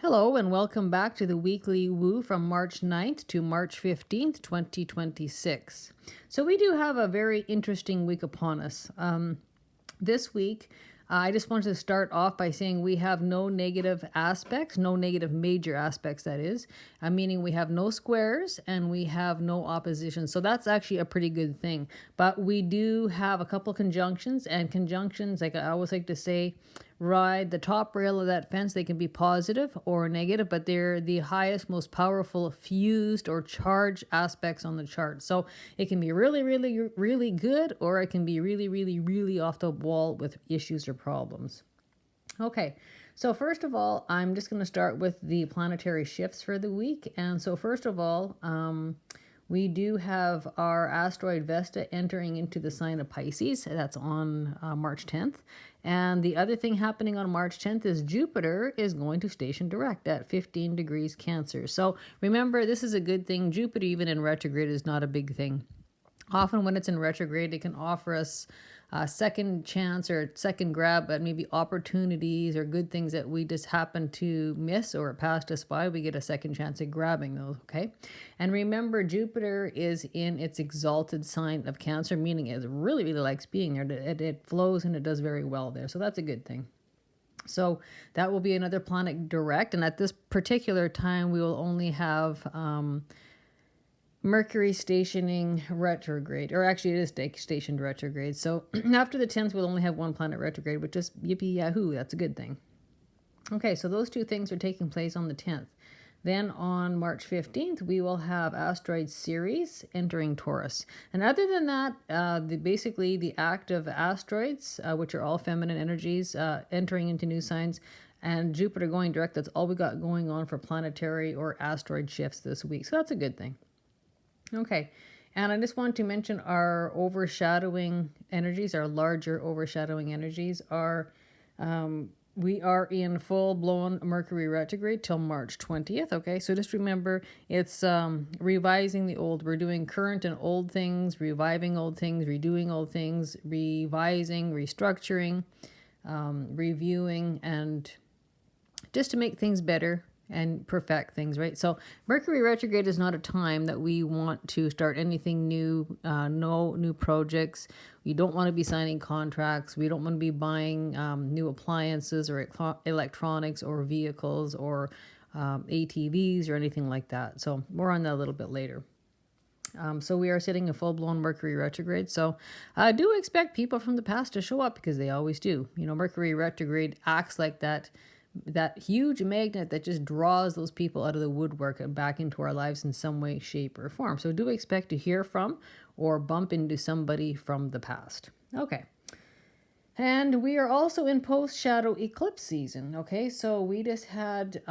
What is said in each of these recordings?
Hello and welcome back to the weekly woo from March 9th to March 15th, 2026. So we do have a very interesting week upon us. This week, I just wanted to start off by saying we have no negative aspects, no negative major aspects, that is, meaning we have no squares and we have no opposition. So that's actually a pretty good thing. But we do have a couple conjunctions, and conjunctions, like I always like to say, ride the top rail of that fence. They can be positive or negative, but they're the highest, most powerful fused or charged aspects on the chart. So it can be really, really, really good, or it can be really, really, really off the wall with issues or problems. Okay, so first of all, I'm just going to start with the planetary shifts for the week. And so first of all, we do have our asteroid Vesta entering into the sign of Pisces. That's on March 10th. And the other thing happening on March 10th is Jupiter is going to station direct at 15 degrees Cancer. So remember, this is a good thing. Jupiter, even in retrograde, is not a big thing. Often when it's in retrograde, it can offer us a second chance or a second grab at maybe opportunities or good things that we just happen to miss or passed us by. We get a second chance at grabbing those, okay? And remember, Jupiter is in its exalted sign of Cancer, meaning it really, really likes being there. It flows and it does very well there. So that's a good thing. So that will be another planet direct. And at this particular time, we will only have Mercury stationing retrograde, or actually it is stationed retrograde. So after the 10th, we'll only have one planet retrograde, which is yippee yahoo, that's a good thing. Okay, so those two things are taking place on the 10th. Then on March 15th, we will have asteroid Ceres entering Taurus. And other than that, basically the active asteroids, which are all feminine energies, entering into new signs, and Jupiter going direct, that's all we got going on for planetary or asteroid shifts this week. So that's a good thing. Okay, and I just want to mention our overshadowing energies, our larger overshadowing energies are, we are in full-blown Mercury retrograde till March 20th, okay? So just remember, it's revising the old. We're doing current and old things, reviving old things, redoing old things, revising, restructuring, reviewing, and just to make things better and perfect things, right? So Mercury retrograde is not a time that we want to start anything new, no new projects. We don't want to be signing contracts. We don't want to be buying new appliances or electronics or vehicles or ATVs or anything like that. So more on that a little bit later. So we are sitting in full-blown Mercury retrograde. So I do expect people from the past to show up, because they always do. You know, Mercury retrograde acts like that huge magnet that just draws those people out of the woodwork and back into our lives in some way, shape, or form. So do expect to hear from or bump into somebody from the past. Okay. And we are also in post-shadow eclipse season. Okay, so we just had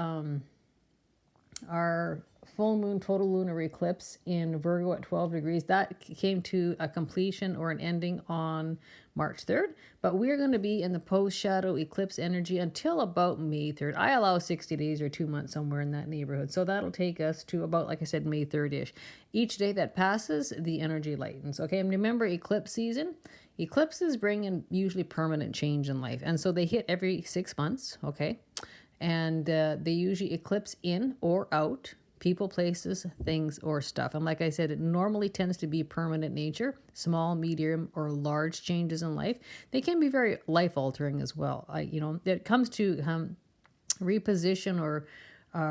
our full moon total lunar eclipse in Virgo at 12 degrees. That came to a completion or an ending on March 3rd, but we're going to be in the post-shadow eclipse energy until about May 3rd. I allow 60 days or 2 months, somewhere in that neighborhood. So that'll take us to about, like I said, May 3rd-ish. Each day that passes, the energy lightens. Okay, and remember, eclipse season, eclipses bring in usually permanent change in life. And so they hit every 6 months, okay? And they usually eclipse in or out people, places, things, or stuff. And like I said, it normally tends to be permanent nature, small, medium, or large changes in life. They can be very life-altering as well. It comes to reposition or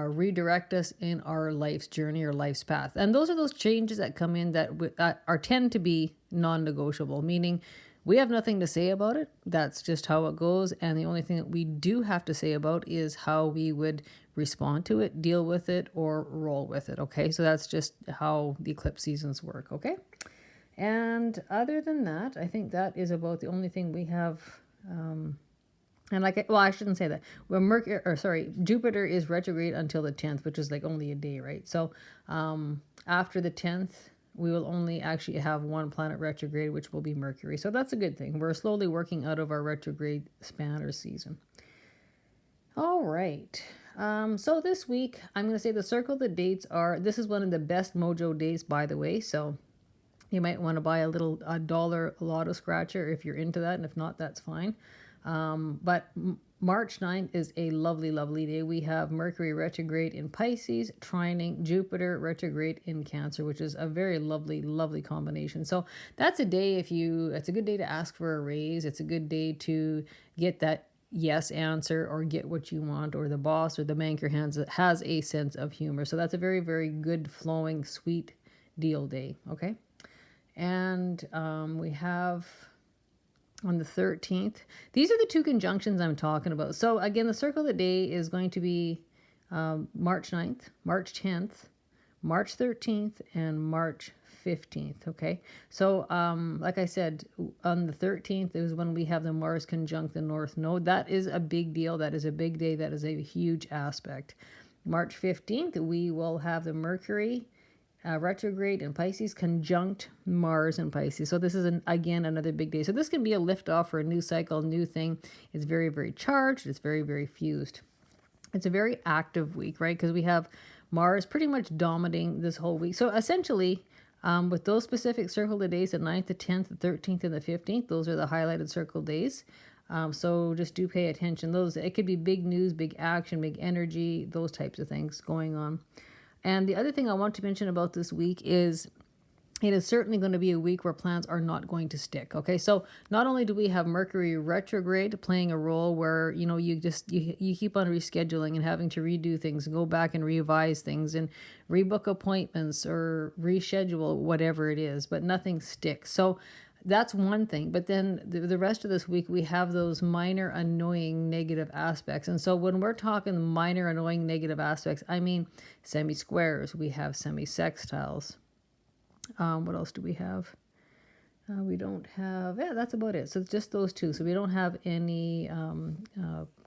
redirect us in our life's journey or life's path. And those are those changes that come in that tend to be non-negotiable, meaning we have nothing to say about it. That's just how it goes. And the only thing that we do have to say about is how we would respond to it, deal with it, or roll with it. Okay, so that's just how the eclipse seasons work. Okay, and other than that, I think that is about the only thing we have. And I shouldn't say that. Well, Jupiter is retrograde until the 10th, which is like only a day, right? So after the 10th, we will only actually have one planet retrograde, which will be Mercury. So that's a good thing. We're slowly working out of our retrograde span or season. All right. So this week, I'm going to say the circle of the dates this is one of the best mojo days, by the way. So you might want to buy a dollar lotto scratcher if you're into that. And if not, that's fine. But March 9th is a lovely, lovely day. We have Mercury retrograde in Pisces, trining Jupiter retrograde in Cancer, which is a very lovely, lovely combination. So that's a day it's a good day to ask for a raise. It's a good day to get that yes answer or get what you want, or the boss or the banker has a sense of humor. So that's a very, very good, flowing, sweet deal day. Okay. And we have on the 13th. These are the two conjunctions I'm talking about. So again, the circle of the day is going to be March 9th, March 10th, March 13th, and March 15th. Okay. So like I said, on the 13th is when we have the Mars conjunct the North Node. That is a big deal. That is a big day. That is a huge aspect. March 15th, we will have the Mercury retrograde in Pisces conjunct Mars in Pisces. So this is again another big day. So this can be a lift off for a new cycle, new thing. It's very, very charged. It's very, very fused. It's a very active week, right? Because we have Mars pretty much dominating this whole week. So essentially, with those specific circle of days, the 9th, the 10th, the 13th, and the 15th, those are the highlighted circle days. So just do pay attention. It could be big news, big action, big energy, those types of things going on. And the other thing I want to mention about this week is it is certainly going to be a week where plans are not going to stick. Okay, so not only do we have Mercury retrograde playing a role where you keep on rescheduling and having to redo things and go back and revise things and rebook appointments or reschedule whatever it is, but nothing sticks. So that's one thing. But then the rest of this week, we have those minor annoying negative aspects. And so when we're talking minor annoying negative aspects, I mean semi-squares, we have semi-sextiles. What else do we have? We don't have, that's about it. So it's just those two. So we don't have any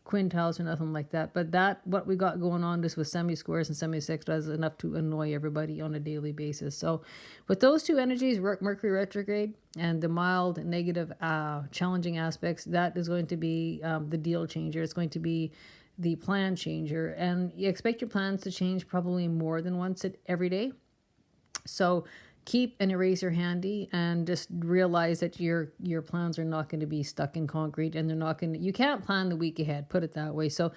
quintiles or nothing like that. But what we got going on just with semi-squares and semi-sextiles is enough to annoy everybody on a daily basis. So with those two energies, Mercury retrograde and the mild negative challenging aspects, that is going to be the deal changer. It's going to be the plan changer. And you expect your plans to change probably more than once every day. So keep an eraser handy and just realize that your plans are not going to be stuck in concrete, and you can't plan the week ahead, put it that way. So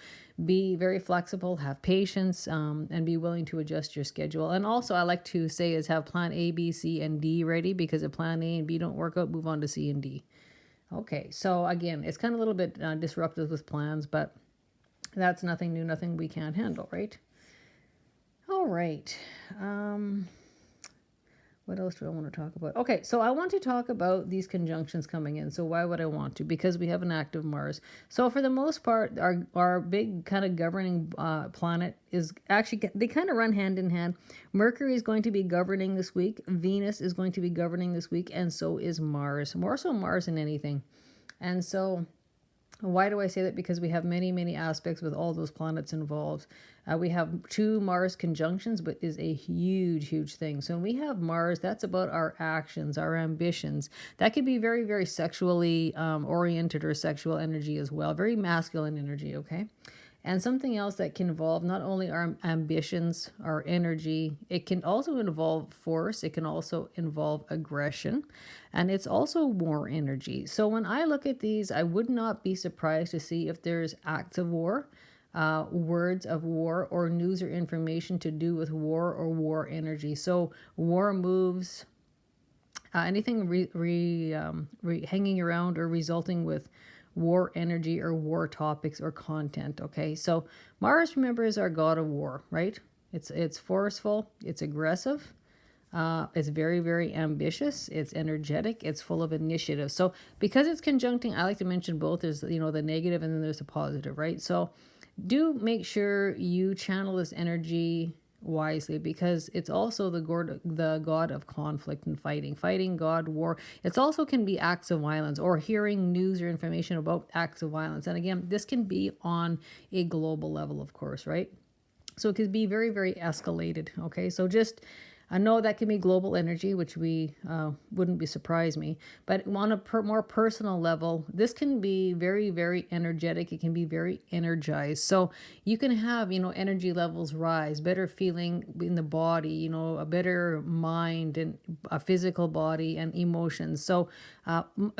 be very flexible, have patience, and be willing to adjust your schedule. And also I like to say is have plan A, B, C, and D ready, because if plan A and B don't work out, move on to C and D. Okay, so again, it's kind of a little bit disruptive with plans, but that's nothing new, nothing we can't handle, right? All right. What else do I want to talk about? Okay, so I want to talk about these conjunctions coming in. So why would I want to? Because we have an active Mars. So for the most part, our big kind of governing planet is actually, they kind of run hand in hand. Mercury is going to be governing this week. Venus is going to be governing this week. And so is Mars. More so Mars than anything. And so why do I say that? Because we have many, many aspects with all those planets involved. We have 2 Mars conjunctions, but is a huge, huge thing. So when we have Mars, that's about our actions, our ambitions. That could be very, very sexually oriented or sexual energy as well. Very masculine energy, okay? And something else that can involve not only our ambitions, our energy, it can also involve force. It can also involve aggression. And it's also war energy. So when I look at these, I would not be surprised to see if there's acts of war, words of war, or news or information to do with war or war energy. So war moves, anything hanging around or resulting with war energy or war topics or content. Okay, so Mars, remember, is our god of war, right? It's forceful, it's aggressive, it's very, very ambitious, it's energetic, it's full of initiative. So because it's conjuncting, I like to mention both. There's the negative and then there's the positive, right? So do make sure you channel this energy wisely, because it's also the god of conflict and fighting god, war. It's also can be acts of violence or hearing news or information about acts of violence. And again, this can be on a global level, of course, right? So it could be very, very escalated. Okay, so just I know that can be global energy, which wouldn't be surprise me. But on a more personal level, this can be very, very energetic. It can be very energized. So you can have, energy levels rise, better feeling in the body, a better mind and a physical body and emotions. So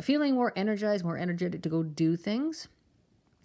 feeling more energized, more energetic to go do things.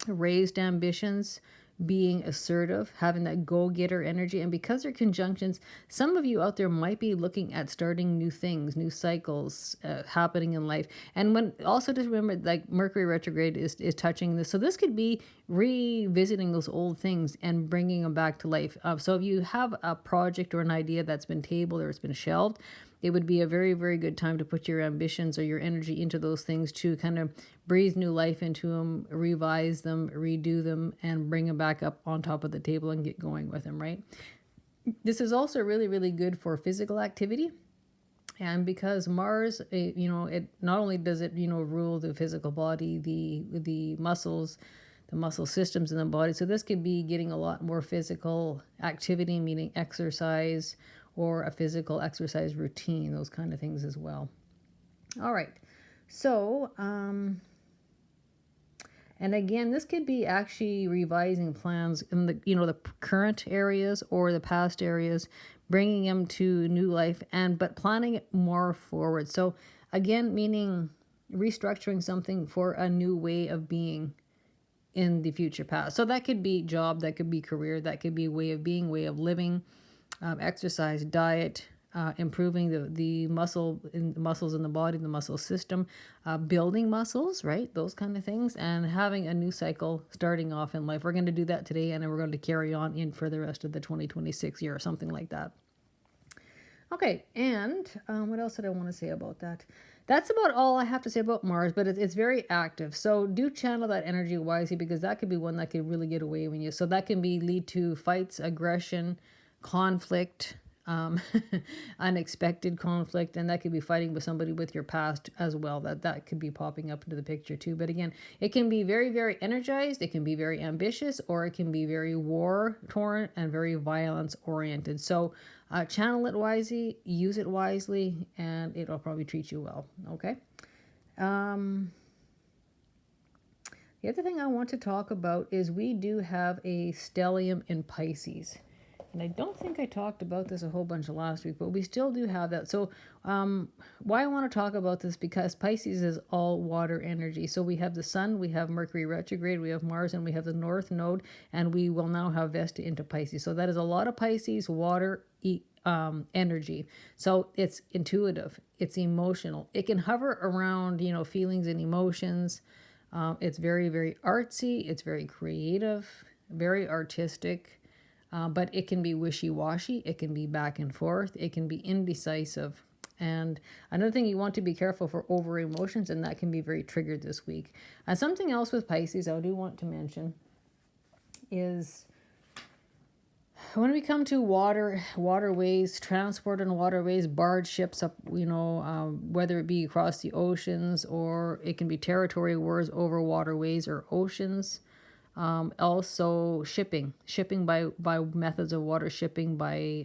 raised ambitions, being assertive, having that go-getter energy. And because they're conjunctions, some of you out there might be looking at starting new things, new cycles happening in life. And when also just remember, like Mercury retrograde is touching this. So this could be revisiting those old things and bringing them back to life. So if you have a project or an idea that's been tabled or it's been shelved, it would be a very, very good time to put your ambitions or your energy into those things to kind of breathe new life into them, revise them, redo them, and bring them back up on top of the table and get going with them, right? This is also really, really good for physical activity. And because Mars, it not only does it, rule the physical body, the muscles, the muscle systems in the body. So this could be getting a lot more physical activity, meaning exercise, or a physical exercise routine, those kind of things as well. All right. So, and again, this could be actually revising plans in the current areas or the past areas, bringing them to new life, but planning it more forward. So again, meaning restructuring something for a new way of being in the future past. So that could be job, that could be career, that could be way of being, way of living, exercise, diet, improving the muscles in the body, the muscle system, building muscles, right? Those kind of things, and having a new cycle starting off in life. We're going to do that today, and then we're going to carry on in for the rest of the 2026 year or something like that. Okay, and what else did I want to say about that? That's about all I have to say about Mars, but it's very active. So do channel that energy wisely, because that could be one that could really get away with you. So that can lead to fights, aggression, conflict, unexpected conflict, and that could be fighting with somebody with your past as well. That could be popping up into the picture too. But again, it can be very, very energized, it can be very ambitious, or it can be very war torn and very violence oriented. So channel it wisely, use it wisely, and it'll probably treat you well. Okay. The other thing I want to talk about is we do have a stellium in Pisces. And I don't think I talked about this a whole bunch of last week, but we still do have that. So why I want to talk about this, because Pisces is all water energy. So we have the sun, we have Mercury retrograde, we have Mars, and we have the North Node, and we will now have Vesta into Pisces. So that is a lot of Pisces water energy. So it's intuitive, it's emotional. It can hover around, feelings and emotions. It's very, very artsy. It's very creative, very artistic. But it can be wishy-washy, it can be back and forth, it can be indecisive. And another thing, you want to be careful for over emotions, and that can be very triggered this week. And something else with Pisces I do want to mention is when we come to waterways, transport on waterways, barge ships up, whether it be across the oceans, or it can be territory wars over waterways or oceans. Also shipping by methods of water, shipping by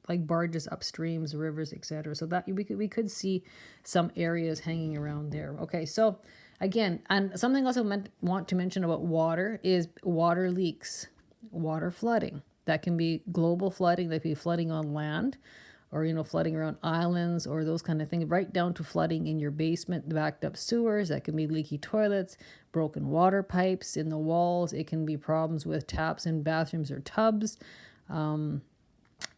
like barges upstreams, rivers, etc. So that we could see some areas hanging around there. Okay, so again, and something else I want to mention about water is water leaks, water flooding. That can be global flooding, that can be flooding on land, or flooding around islands, or those kind of things, right down to flooding in your basement, backed up sewers. That can be leaky toilets, broken water pipes in the walls. It can be problems with taps in bathrooms or tubs,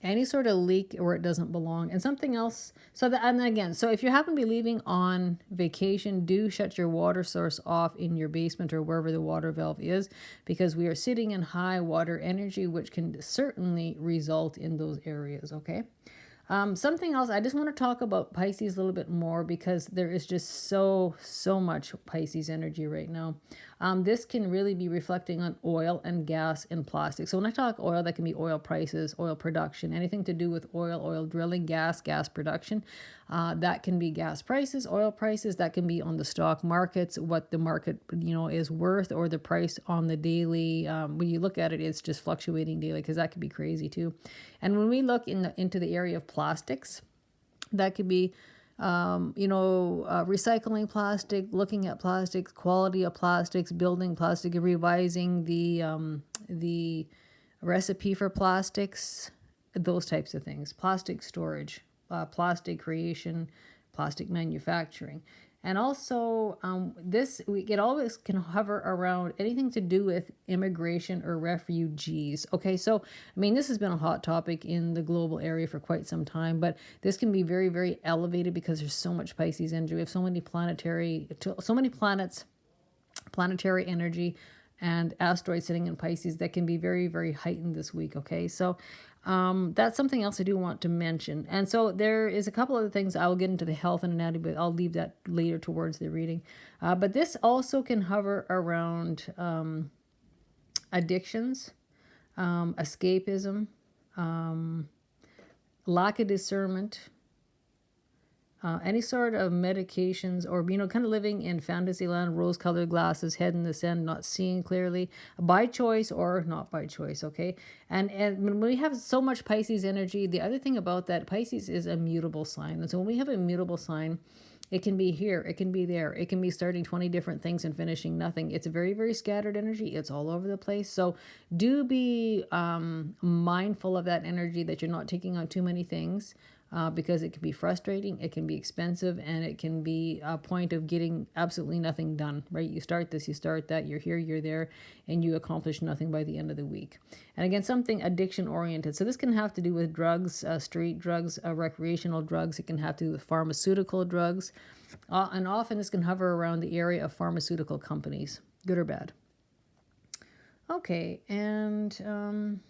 any sort of leak where it doesn't belong. And something else, and again, so if you happen to be leaving on vacation, do shut your water source off in your basement or wherever the water valve is, because we are sitting in high water energy, which can certainly result in those areas. Okay. Something else, I just want to talk about Pisces a little bit more, because there is just so much Pisces energy right now. This can really be reflecting on oil and gas and plastic. So when I talk oil, that can be oil prices, oil production, anything to do with oil drilling, gas production. That can be gas prices, oil prices. That can be on the stock markets, what the market is worth, or the price on the daily. When you look at it, it's just fluctuating daily, because that could be crazy too. And when we look into the area of plastics, that could be recycling plastic, looking at plastics, quality of plastics, building plastic, revising the recipe for plastics, those types of things, plastic storage, plastic creation, plastic manufacturing. And also, it always can hover around anything to do with immigration or refugees. Okay, so I mean, this has been a hot topic in the global area for quite some time, but this can be very, very elevated because there's so much Pisces energy. We have so many planets, planetary energy, and asteroids sitting in Pisces that can be very, very heightened this week. Okay, so that's something else I do want to mention. And so there is a couple other things. I'll get into the health and anatomy, but I'll leave that later towards the reading. But this also can hover around addictions, escapism, lack of discernment, any sort of medications, or kind of living in fantasy land, rose-colored glasses, head in the sand, not seeing clearly, by choice or not by choice. Okay, and when we have so much Pisces energy, the other thing about that, Pisces is a mutable sign, and so when we have a mutable sign, it can be here, it can be there, it can be starting 20 different things and finishing nothing. It's a very, very scattered energy. It's all over the place. So do be mindful of that energy, that you're not taking on too many things. Because it can be frustrating, it can be expensive, and it can be a point of getting absolutely nothing done, right? You start this, you start that, you're here, you're there, and you accomplish nothing by the end of the week. And again, something addiction oriented. So this can have to do with drugs, street drugs, recreational drugs. It can have to do with pharmaceutical drugs. And often this can hover around the area of pharmaceutical companies, good or bad. Okay, and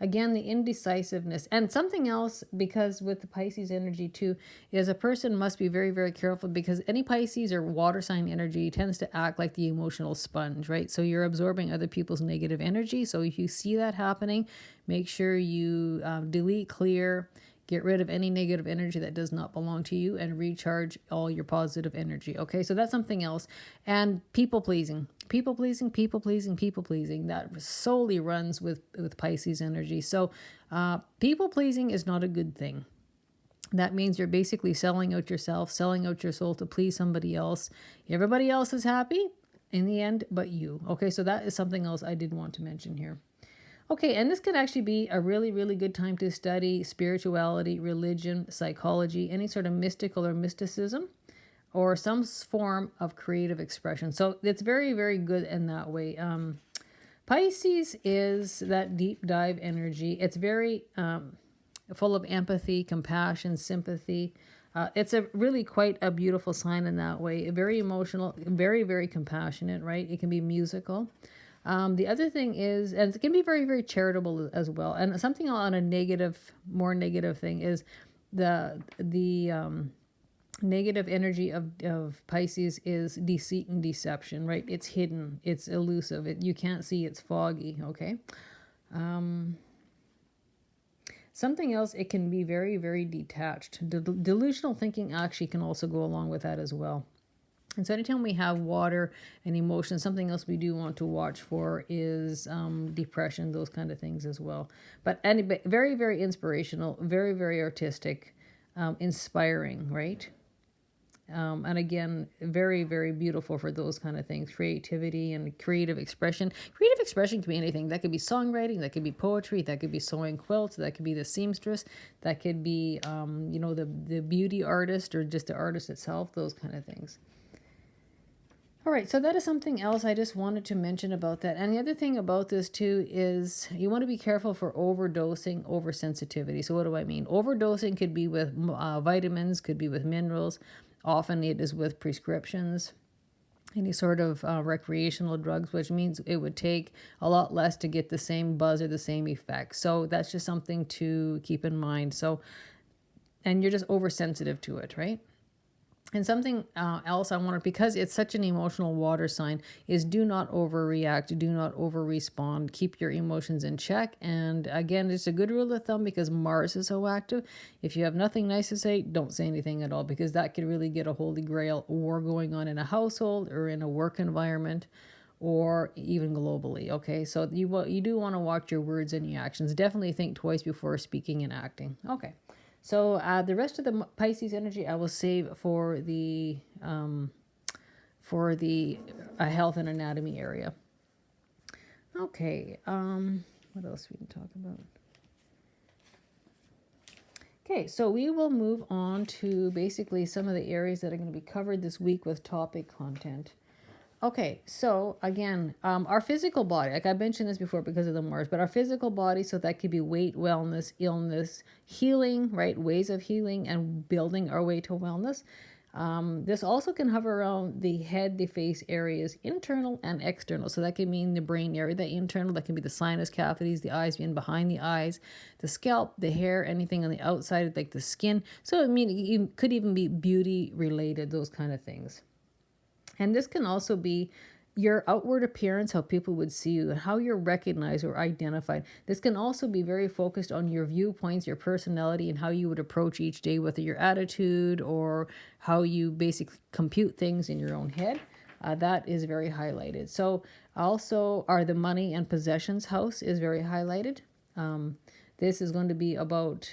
again, the indecisiveness. And something else, because with the Pisces energy too, is a person must be very, very careful, because any Pisces or water sign energy tends to act like the emotional sponge, right? So you're absorbing other people's negative energy. So if you see that happening, make sure you delete, clear, get rid of any negative energy that does not belong to you, and recharge all your positive energy. Okay, so that's something else. And people pleasing. People pleasing, people pleasing, people pleasing. That solely runs with Pisces energy. So people pleasing is not a good thing. That means you're basically selling out yourself, selling out your soul to please somebody else. Everybody else is happy in the end but you. Okay, so that is something else I did want to mention here. Okay, and this could actually be a really, really good time to study spirituality, religion, psychology, any sort of mystical or mysticism, or some form of creative expression. So it's very, very good in that way. Pisces is that deep dive energy. It's very full of empathy, compassion, sympathy. It's a really quite a beautiful sign in that way. Very emotional, very, very compassionate, right? It can be musical. The other thing is, and it can be very, very charitable as well. And something on a negative, more negative thing is the negative energy of Pisces is deceit and deception, right? It's hidden, it's elusive, you can't see, it's foggy, okay? Something else, it can be very, very detached. Delusional thinking actually can also go along with that as well. And so anytime we have water and emotion, something else we do want to watch for is depression, those kind of things as well. But anyway, very, very inspirational, very, very artistic, inspiring, right? And again, very, very beautiful for those kind of things, creativity and creative expression. Creative expression can be anything. That could be songwriting, that could be poetry, that could be sewing quilts, that could be the seamstress, that could be, the beauty artist, or just the artist itself, those kind of things. All right, so that is something else I just wanted to mention about that. And the other thing about this too is you want to be careful for overdosing, oversensitivity. So what do I mean? Overdosing could be with vitamins, could be with minerals. Often it is with prescriptions, any sort of recreational drugs, which means it would take a lot less to get the same buzz or the same effect. So that's just something to keep in mind. So, and you're just oversensitive to it, right? And something else I wanted, because it's such an emotional water sign, is do not overreact, do not over-respond, keep your emotions in check. And again, it's a good rule of thumb, because Mars is so active. If you have nothing nice to say, don't say anything at all, because that could really get a holy grail war going on in a household or in a work environment, or even globally. Okay, so you do want to watch your words and your actions. Definitely think twice before speaking and acting. Okay. So the rest of the Pisces energy I will save for the health and anatomy area. Okay, what else we can talk about? Okay, so we will move on to basically some of the areas that are going to be covered this week with topic content. Okay, so again, our physical body, like I mentioned this before because of the Mars, but our physical body, so that could be weight, wellness, illness, healing, right? Ways of healing and building our way to wellness. This also can hover around the head, the face areas, internal and external. So that can mean the brain area, the internal, that can be the sinus cavities, the eyes being behind the eyes, the scalp, the hair, anything on the outside, like the skin. So it could even be beauty related, those kind of things. And this can also be your outward appearance, how people would see you, and how you're recognized or identified. This can also be very focused on your viewpoints, your personality, and how you would approach each day, whether your attitude or how you basically compute things in your own head. That is very highlighted. So also the money and possessions house is very highlighted. This is going to be about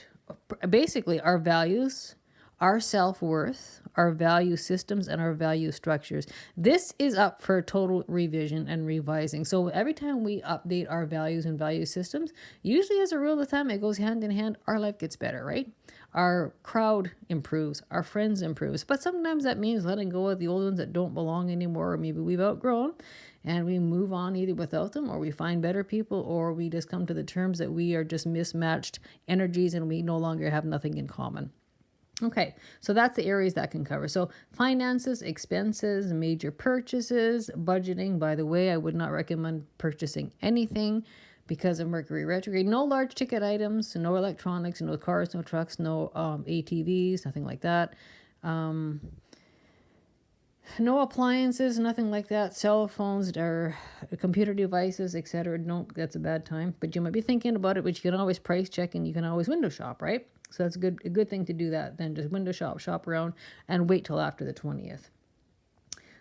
basically our values, our self-worth, our value systems, and our value structures. This is up for total revision and revising. So every time we update our values and value systems, usually as a rule of thumb, it goes hand in hand, our life gets better, right? Our crowd improves, our friends improves. But sometimes that means letting go of the old ones that don't belong anymore, or maybe we've outgrown, and we move on either without them, or we find better people, or we just come to the terms that we are just mismatched energies and we no longer have nothing in common. Okay, so that's the areas that can cover. So finances, expenses, major purchases, budgeting. By the way, I would not recommend purchasing anything because of Mercury retrograde. No large ticket items, no electronics, no cars, no trucks, no ATVs, nothing like that. No appliances, nothing like that. Cell phones or computer devices, etc. No, that's a bad time. But you might be thinking about it, but you can always price check and you can always window shop, right? So that's a good thing to do that. Then just window shop around, and wait till after the 20th.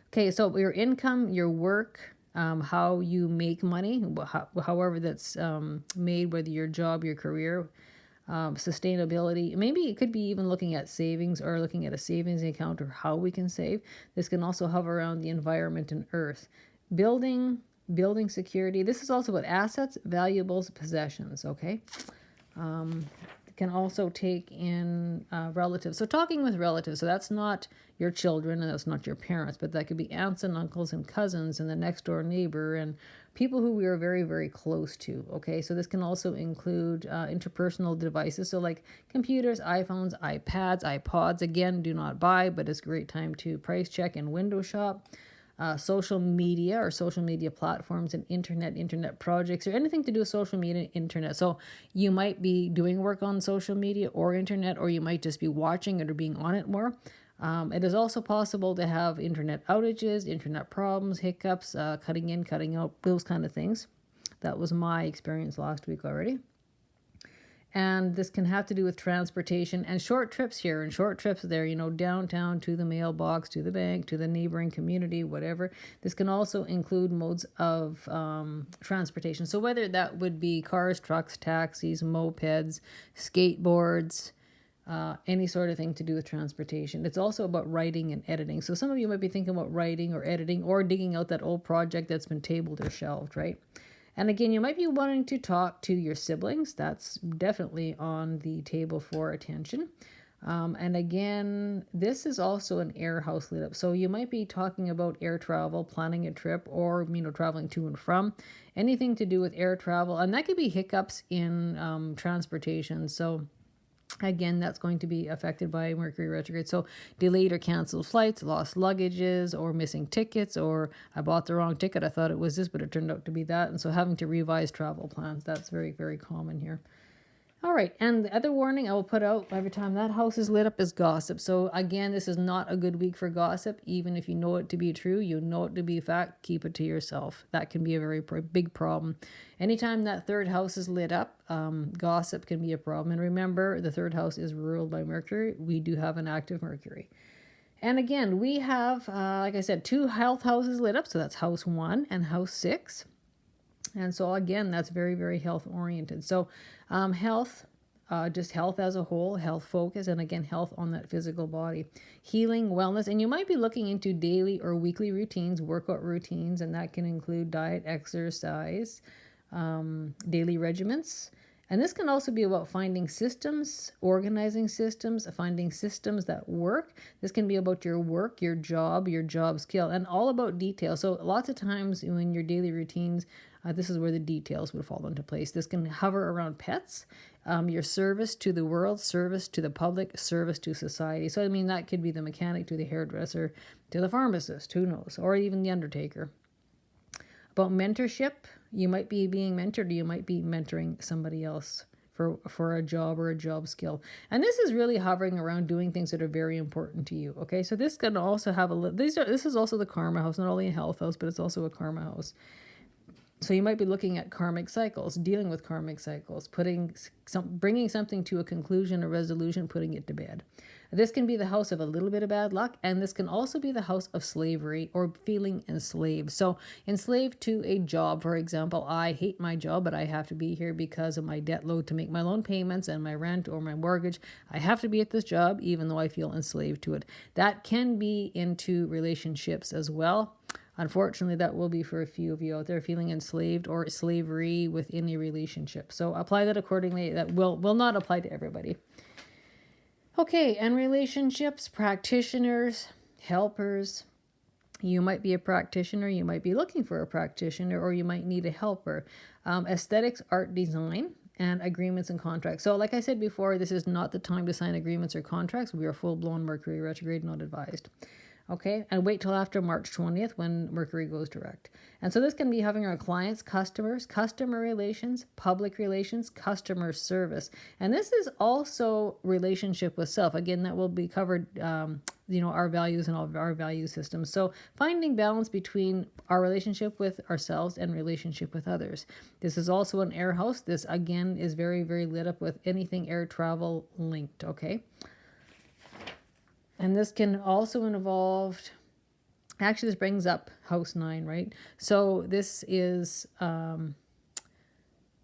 Okay, so your income, your work, how you make money, however that's made, whether your job, your career, sustainability. Maybe it could be even looking at savings or looking at a savings account or how we can save. This can also hover around the environment and earth. Building security. This is also about assets, valuables, possessions, okay? Can also take in relatives. So talking with relatives, so that's not your children and that's not your parents, but that could be aunts and uncles and cousins and the next door neighbor and people who we are very, very close to. Okay, so this can also include interpersonal devices, so like computers, iPhones, iPads, iPods. Again, do not buy, but it's a great time to price check and window shop. Social media or social media platforms and internet projects, or anything to do with social media and internet. So you might be doing work on social media or internet, or you might just be watching it or being on it more. It is also possible to have internet outages, internet problems, hiccups, cutting in, cutting out, those kind of things. That was my experience last week already. And this can have to do with transportation and short trips here and short trips there, downtown, to the mailbox, to the bank, to the neighboring community, whatever. This can also include modes of transportation. So whether that would be cars, trucks, taxis, mopeds, skateboards, any sort of thing to do with transportation. It's also about writing and editing. So some of you might be thinking about writing or editing or digging out that old project that's been tabled or shelved, right? And again, you might be wanting to talk to your siblings. That's definitely on the table for attention. And again, this is also an air house lit up. So you might be talking about air travel, planning a trip, or traveling to and from. Anything to do with air travel. And that could be hiccups in transportation. So again, that's going to be affected by Mercury retrograde. So delayed or canceled flights, lost luggages, or missing tickets, or I bought the wrong ticket. I thought it was this, but it turned out to be that. And so having to revise travel plans. That's very, very common here. All right, and the other warning I will put out every time that house is lit up is gossip. So again, this is not a good week for gossip. Even if you know it to be true, you know it to be fact, keep it to yourself. That can be a very big problem. Anytime that third house is lit up, gossip can be a problem. And remember, the third house is ruled by Mercury. We do have an active Mercury. And again, we have, like I said, 2 health houses lit up. So that's house 1 and house 6. And so again, that's very, very health oriented. So health, just health as a whole, health focus, and again, health on that physical body. Healing, wellness, and you might be looking into daily or weekly routines, workout routines, and that can include diet, exercise, daily regimens, And this can also be about finding systems, organizing systems, finding systems that work. This can be about your work, your job skill, and all about detail. So lots of times in your daily routines, this is where the details would fall into place. This can hover around pets, your service to the world, service to the public, service to society. So, I mean, that could be the mechanic to the hairdresser, to the pharmacist, who knows, or even the undertaker. About mentorship, you might be being mentored, or you might be mentoring somebody else for a job or a job skill. And this is really hovering around doing things that are very important to you. Okay, so this can also have this is also the karma house, not only a health house, but it's also a karma house. So you might be looking at karmic cycles, dealing with karmic cycles, bringing something to a conclusion, a resolution, putting it to bed. This can be the house of a little bit of bad luck, and this can also be the house of slavery or feeling enslaved. So enslaved to a job, for example, I hate my job, but I have to be here because of my debt load to make my loan payments and my rent or my mortgage. I have to be at this job even though I feel enslaved to it. That can be into relationships as well. Unfortunately, that will be for a few of you out there feeling enslaved or slavery within a relationship. So apply that accordingly. That will not apply to everybody. Okay, and relationships, practitioners, helpers. You might be a practitioner, you might be looking for a practitioner, or you might need a helper. Aesthetics, art, design, and agreements and contracts. So like I said before, this is not the time to sign agreements or contracts. We are full-blown Mercury retrograde, not advised. Okay, and wait till after March 20th when Mercury goes direct. And so this can be having our clients, customers, customer relations, public relations, customer service. And this is also relationship with self. Again, that will be covered, our values and all of our value systems. So finding balance between our relationship with ourselves and relationship with others. This is also an air house. This, again, is very, very lit up with anything air travel linked, okay? And this can also involve, actually this brings up house 9, right? So this is the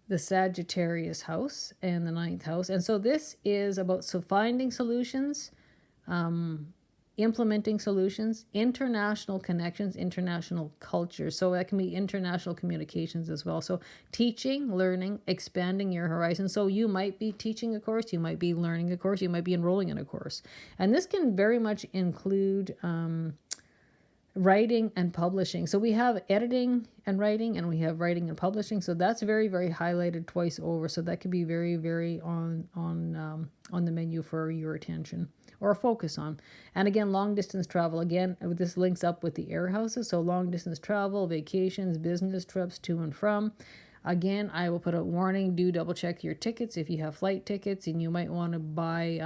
Sagittarius house and the 9th house. And so this is about finding solutions, implementing solutions, international connections, international culture. So that can be international communications as well. So teaching, learning, expanding your horizon. So you might be teaching a course, you might be learning a course, you might be enrolling in a course. And this can very much include writing and publishing. So we have editing and writing, and we have writing and publishing. So that's very, very highlighted twice over. So that could be very, very on the menu for your attention or focus on. And again, long distance travel. Again, this links up with the air houses. So long distance travel, vacations, business trips to and from. Again, I will put a warning. Do double check your tickets if you have flight tickets, and you might want to buy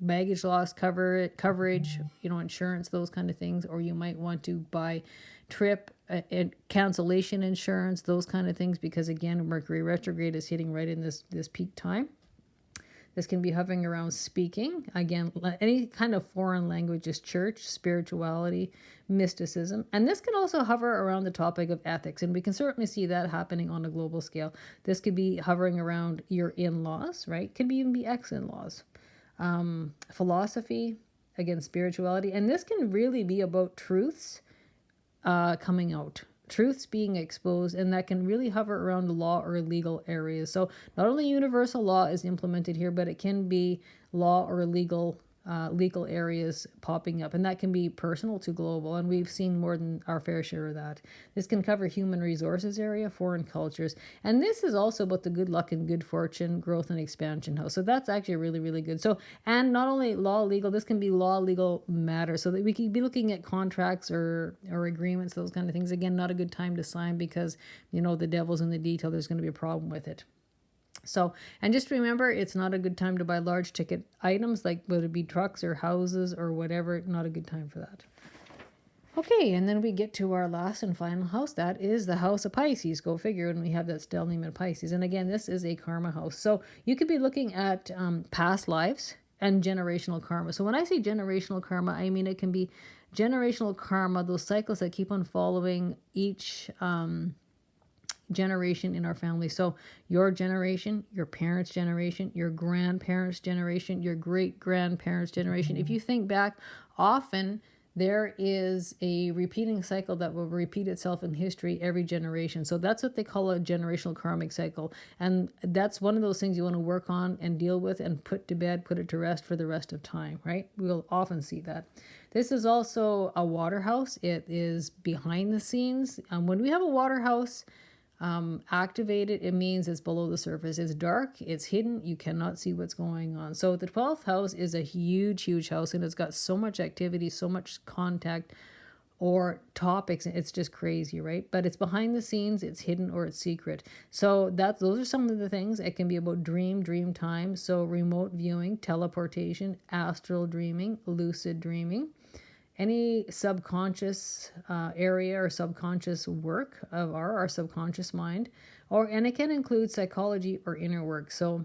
baggage loss coverage, insurance, those kind of things, or you might want to buy trip and cancellation insurance, those kind of things, because again, Mercury retrograde is hitting right in this peak time. This can be hovering around speaking. Again, any kind of foreign languages, church, spirituality, mysticism. And this can also hover around the topic of ethics. And we can certainly see that happening on a global scale. This could be hovering around your in-laws, right? Could even be ex-in-laws. Philosophy, again, spirituality. And this can really be about truths coming out. Truths being exposed, and that can really hover around law or legal areas. So not only universal law is implemented here, but it can be law or legal areas popping up, and that can be personal to global, and we've seen more than our fair share of that. This can cover human resources area, foreign cultures, and this is also about the good luck and good fortune, growth and expansion house. So that's actually really, really good. So, and not only law, legal, this can be law, legal matters, so that we could be looking at contracts or agreements, those kind of things. Again, not a good time to sign because, the devil's in the detail. There's going to be a problem with it. So, and just remember, it's not a good time to buy large ticket items, like whether it be trucks or houses or whatever. Not a good time for that. Okay, and then we get to our last and final house. That is the house of Pisces. Go figure, when we have that stellium in Pisces. And again, this is a karma house. So you could be looking at past lives and generational karma. So when I say generational karma, I mean it can be generational karma, those cycles that keep on following each generation in our family. So your generation, your parents' generation, your grandparents' generation, your great-grandparents' generation. If you think back, often there is a repeating cycle that will repeat itself in history every generation. So that's what they call a generational karmic cycle. And that's one of those things you want to work on and deal with and put to bed, put it to rest for the rest of time, right? We'll often see that. This is also a water house. It is behind the scenes. When we have a water house activated, it means it's below the surface. It's dark, it's hidden, you cannot see what's going on. So the 12th house is a huge house, and it's got so much activity, so much contact or topics. It's just crazy, right? But it's behind the scenes, it's hidden, or it's secret. So those are some of the things. It can be about dream time. So remote viewing, teleportation, astral dreaming, lucid dreaming, any subconscious area or subconscious work of our subconscious mind, and it can include psychology or inner work. So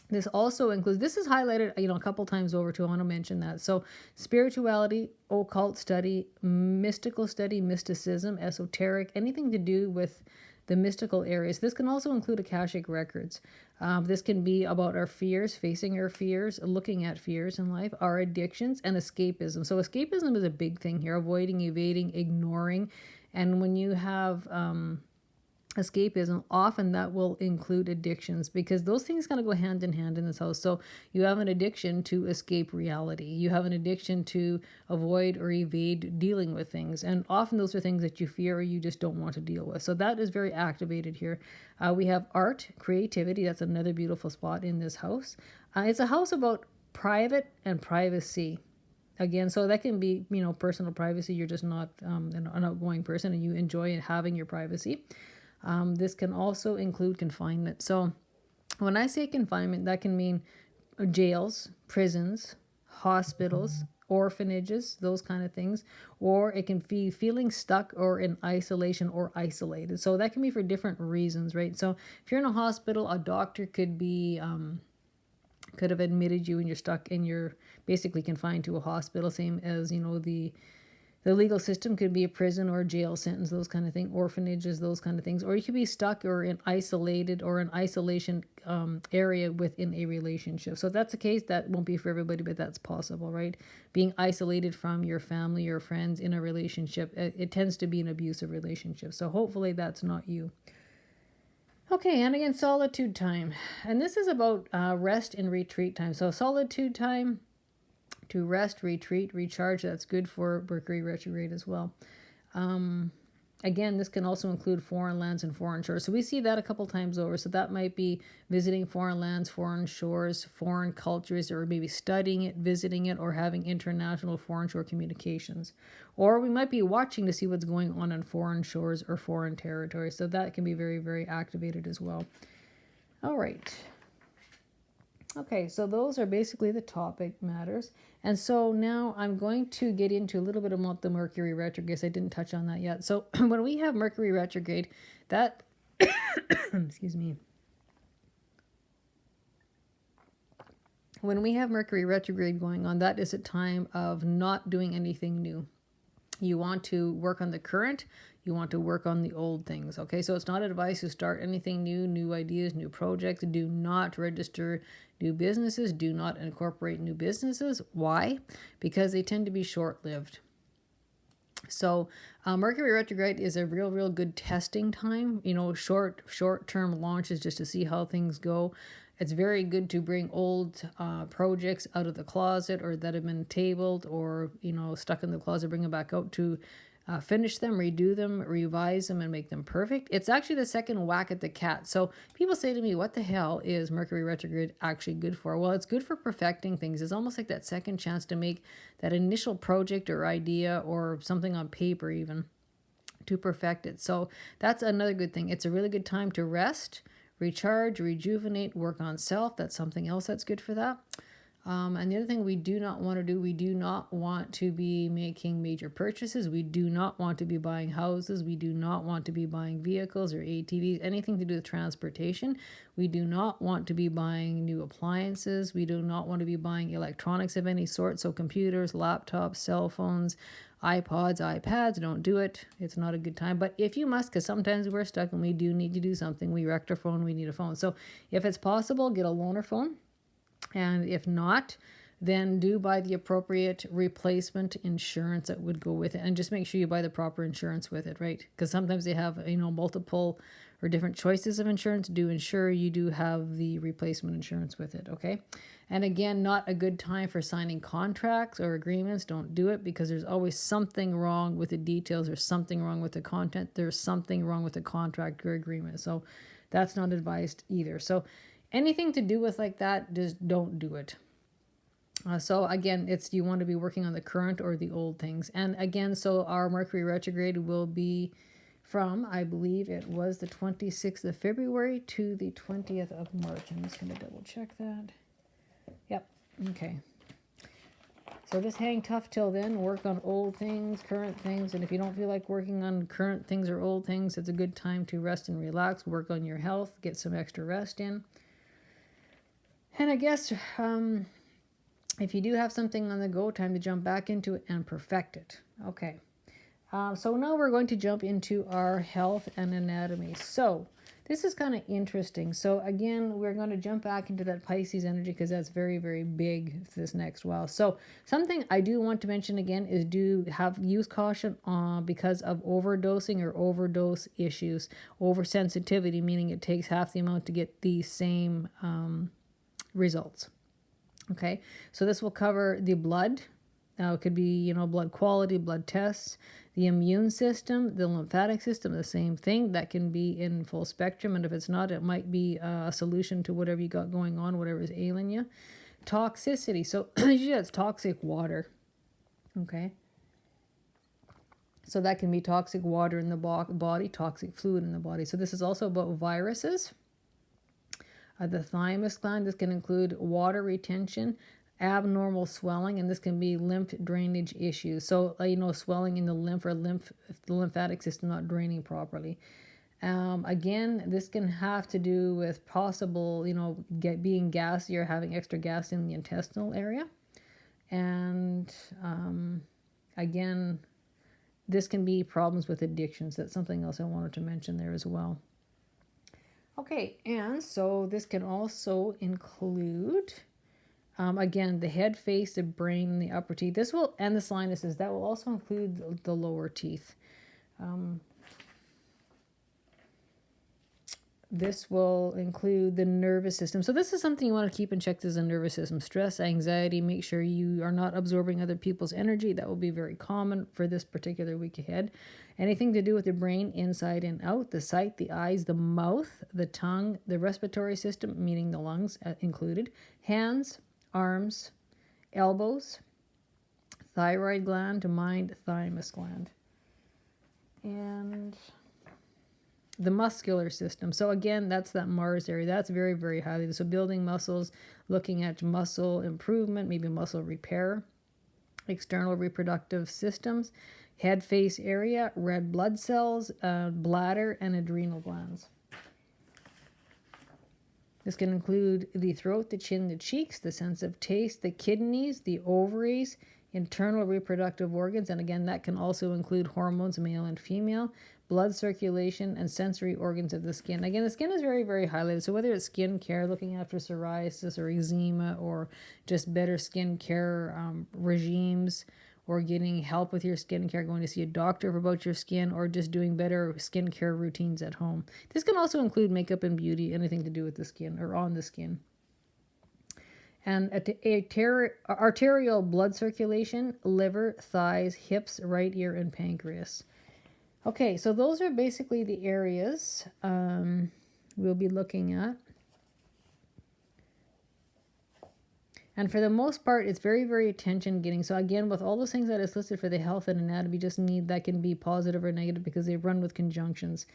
this also includes, this is highlighted, a couple times over too. I want to mention that. So spirituality, occult study, mystical study, mysticism, esoteric, anything to do with the mystical areas. This can also include Akashic records. This can be about our fears, facing our fears, looking at fears in life, our addictions, and escapism. So escapism is a big thing here, avoiding, evading, ignoring. And when you have escapism, often that will include addictions, because those things kind of go hand in hand in this house. So you have an addiction to escape reality. You have an addiction to avoid or evade dealing with things. And often those are things that you fear or you just don't want to deal with. So that is very activated here. We have art, creativity. That's another beautiful spot in this house. It's a house about private and privacy. Again, so that can be, personal privacy. You're just not an outgoing person and you enjoy having your privacy. This can also include confinement. So when I say confinement, that can mean jails, prisons, hospitals, orphanages, those kind of things. Or it can be feeling stuck or in isolation or isolated. So that can be for different reasons, right? So if you're in a hospital, a doctor could have admitted you and you're stuck and you're basically confined to a hospital, same as, the legal system could be a prison or a jail sentence, those kind of things, orphanages, those kind of things. Or you could be stuck or in isolated or an isolation area within a relationship. So if that's the case, that won't be for everybody, but that's possible, right? Being isolated from your family or friends in a relationship, it tends to be an abusive relationship. So hopefully that's not you. Okay, and again, solitude time. And this is about rest and retreat time. So solitude time, to rest, retreat, recharge. That's good for Mercury retrograde as well. Again, this can also include foreign lands and foreign shores. So we see that a couple times over. So that might be visiting foreign lands, foreign shores, foreign cultures, or maybe studying it, visiting it, or having international foreign shore communications. Or we might be watching to see what's going on foreign shores or foreign territories. So that can be very, very activated as well. All right. Okay, so those are basically the topic matters. And so now I'm going to get into a little bit about the Mercury retrograde. I didn't touch on that yet. So when we have Mercury retrograde, that, excuse me. When we have Mercury retrograde going on, that is a time of not doing anything new. You want to work on the current, you want to work on the old things, okay? So it's not advice to start anything new, new ideas, new projects. Do not register new businesses. Do not incorporate new businesses. Why? Because they tend to be short-lived. So Mercury retrograde is a real good testing time. Short-term launches just to see how things go. It's very good to bring old projects out of the closet or that have been tabled or, stuck in the closet, bring them back out to finish them, redo them, revise them, and make them perfect. It's actually the second whack at the cat. So people say to me, what the hell is Mercury retrograde actually good for? Well, it's good for perfecting things. It's almost like that second chance to make that initial project or idea or something on paper even to perfect it. So that's another good thing. It's a really good time to rest, recharge, rejuvenate, work on self. That's something else that's good for that. And the other thing we do not want to do, we do not want to be making major purchases. We do not want to be buying houses. We do not want to be buying vehicles or ATVs, anything to do with transportation. We do not want to be buying new appliances. We do not want to be buying electronics of any sort. So computers, laptops, cell phones, iPods, iPads, don't do it. It's not a good time. But if you must, because sometimes we're stuck and we do need to do something. We wrecked our phone, we need a phone. So if it's possible, get a loaner phone. And if not, then do buy the appropriate replacement insurance that would go with it, and just make sure you buy the proper insurance with it, right? Because sometimes they have, multiple or different choices of insurance. Do ensure you do have the replacement insurance with it, okay? And again, not a good time for signing contracts or agreements. Don't do it, because there's always something wrong with the details. There's something wrong with the content. There's something wrong with the contract or agreement. So that's not advised either. So anything to do with like that, just don't do it. So again, you want to be working on the current or the old things. And again, so our Mercury retrograde will be from, I believe it was the 26th of February to the 20th of March. I'm just going to double check that. Yep. Okay. So just hang tough till then. Work on old things, current things. And if you don't feel like working on current things or old things, it's a good time to rest and relax. Work on your health. Get some extra rest in. And I guess if you do have something on the go, time to jump back into it and perfect it. Okay. So now we're going to jump into our health and anatomy. So this is kind of interesting. So again, we're going to jump back into that Pisces energy, because that's very, very big this next while. So something I do want to mention again is use caution because of overdosing or overdose issues. Oversensitivity, meaning it takes half the amount to get the same results. Okay, so this will cover the blood. It could be, blood quality, blood tests, the immune system, the lymphatic system, the same thing. That can be in full spectrum. And if it's not, it might be a solution to whatever you got going on, whatever is ailing you. Toxicity. So usually that's toxic water. Okay. So that can be toxic water in the body, toxic fluid in the body. So this is also about viruses. The thymus gland, this can include water retention, abnormal swelling, and this can be lymph drainage issues. So, swelling in the lymph if the lymphatic system not draining properly. Again, this can have to do with possible, being gassy or having extra gas in the intestinal area. And again, this can be problems with addictions. That's something else I wanted to mention there as well. Okay, and so this can also include, again, the head, face, the brain, and the upper teeth. And the sinuses. That will also include the lower teeth. This will include the nervous system. So this is something you want to keep in check. There's a nervous system. Stress, anxiety. Make sure you are not absorbing other people's energy. That will be very common for this particular week ahead. Anything to do with the brain, inside and out. The sight, the eyes, the mouth, the tongue, the respiratory system, meaning the lungs included. Hands, arms, elbows, thyroid gland, mind, thymus gland. And the muscular system. So again, that's that Mars area. That's very, very highly. So building muscles, looking at muscle improvement, maybe muscle repair, external reproductive systems, head, face area, red blood cells, bladder, and adrenal glands. This can include the throat, the chin, the cheeks, the sense of taste, the kidneys, the ovaries, internal reproductive organs, and again, that can also include hormones, male and female, blood circulation, and sensory organs of the skin. Again, the skin is very, very highlighted. So whether it's skin care, looking after psoriasis or eczema, or just better skin care regimes, or getting help with your skin care, going to see a doctor about your skin, or just doing better skin care routines at home. This can also include makeup and beauty, anything to do with the skin or on the skin. And arterial blood circulation, liver, thighs, hips, right ear, and pancreas. Okay, so those are basically the areas we'll be looking at. And for the most part, it's very, very attention getting. So again, with all those things that is listed for the health and anatomy, just need that can be positive or negative because they run with conjunctions.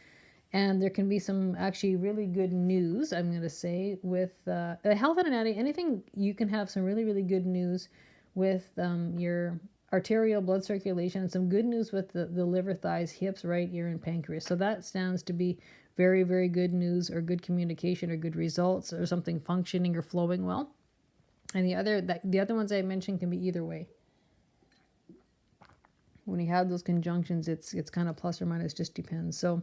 And there can be some actually really good news, I'm going to say, with the health and anatomy. Anything, you can have some really, really good news with your arterial blood circulation, and some good news with the liver, thighs, hips, right ear, and pancreas. So that stands to be very, very good news, or good communication, or good results, or something functioning or flowing well. And the other ones I mentioned can be either way. When you have those conjunctions, it's kind of plus or minus, just depends. So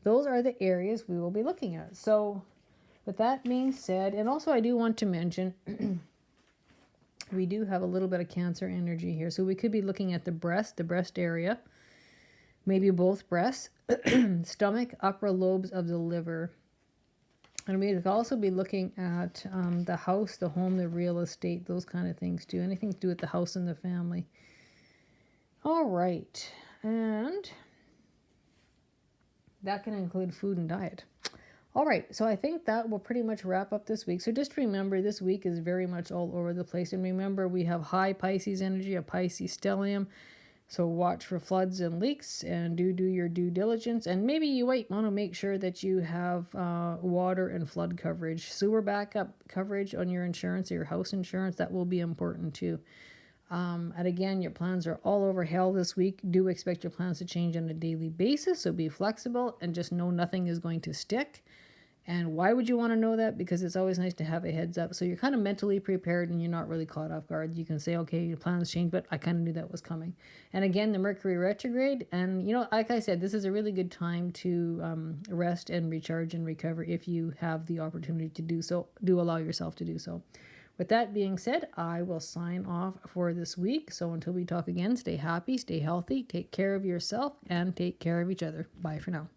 those are the areas we will be looking at. So with that being said, and also I do want to mention We do have a little bit of Cancer energy here. So we could be looking at the breast area, maybe both breasts, stomach, upper lobes of the liver. And we could also be looking at the house, the home, the real estate, those kind of things too. Anything to do with the house and the family. All right. And that can include food and diet. All right, so I think that will pretty much wrap up this week. So just remember, this week is very much all over the place. And remember, we have high Pisces energy, a Pisces stellium. So watch for floods and leaks and do your due diligence. And maybe you want to make sure that you have water and flood coverage. Sewer backup coverage on your insurance or your house insurance. That will be important too. And again, your plans are all over hell this week. Do expect your plans to change on a daily basis. So be flexible and just know nothing is going to stick. And why would you want to know that? Because it's always nice to have a heads up. So you're kind of mentally prepared and you're not really caught off guard. You can say, okay, your plans change, but I kind of knew that was coming. And again, the Mercury retrograde. And, like I said, this is a really good time to rest and recharge and recover if you have the opportunity to do so. Do allow yourself to do so. With that being said, I will sign off for this week. So until we talk again, stay happy, stay healthy, take care of yourself, and take care of each other. Bye for now.